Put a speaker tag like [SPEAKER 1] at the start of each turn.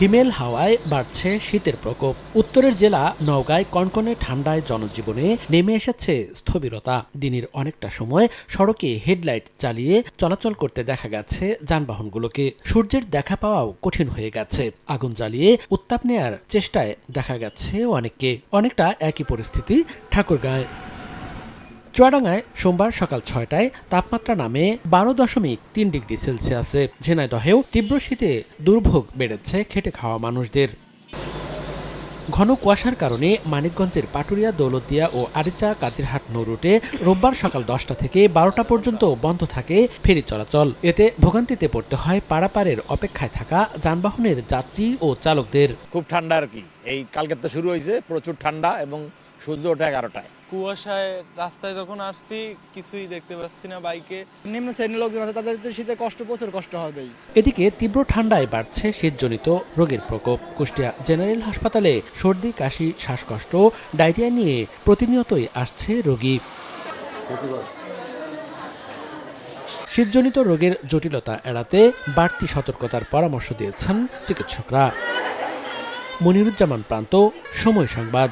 [SPEAKER 1] হিমেল হাওয়ায় বাড়ছে শীতের প্রকোপ। উত্তরের জেলা নওগাঁয় কনকনে ঠান্ডায় জনজীবনে নেমে এসেছে স্থবিরতা। দিনের অনেকটা সময় সড়কে হেডলাইট চালিয়ে চলাচল করতে দেখা গেছে যানবাহনগুলোকে। সূর্যের দেখা পাওয়াও কঠিন হয়ে গেছে। আগুন জ্বালিয়ে উত্তাপ নেয়ার চেষ্টায় দেখা গেছে অনেককে। অনেকটা একই পরিস্থিতি ঠাকুরগাঁয়। চুয়াডাঙ্গায় সোমবার সকাল ৬টায় তাপমাত্রা নামে ১২.৩ ডিগ্রি সেলসিয়াসে। ঝিনাইদহেও তীব্র শীতে দুর্ভোগ বেড়েছে খেটে খাওয়া মানুষদের। ঘন কুয়াশার কারণে মানিকগঞ্জের পাটুরিয়া, দৌলতদিয়া ও আরিচা কাজিরহাট নৌ রুটে রোববার সকাল ১০টা থেকে ১২টা পর্যন্ত বন্ধ থাকে ফেরি চলাচল। এতে ভোগান্তিতে পড়তে হয় পারাপারের অপেক্ষায় থাকা যানবাহনের যাত্রী ও চালকদের।
[SPEAKER 2] খুব ঠান্ডা আর কি। এই কালকে তো শুরু হয়েছে প্রচুর ঠান্ডা এবং সূর্য ওঠে 11টায়।
[SPEAKER 3] কুয়াশায় রাস্তায় যখন আসছি কিছুই দেখতে পাচ্ছি না বাইকে।
[SPEAKER 4] নিম্ন শ্রেণীর লোকজন আছে তাদের তো শীতে প্রচুর কষ্ট হবেই।
[SPEAKER 1] এদিকে তীব্র ঠান্ডায় বাড়ছে শীতজনিত রোগের প্রকোপ। কুষ্টিয়া জেনারেল হাসপাতালে সর্দি, কাশি, শ্বাসকষ্ট, ডায়রিয়া নিয়ে প্রতিনিয়তই আসছে রোগী। শীতজনিত রোগের জটিলতা এড়াতে বাড়তি সতর্কতার পরামর্শ দিয়েছেন চিকিৎসকরা। মনিরুজ্জামান প্রান্ত, সময় সংবাদ।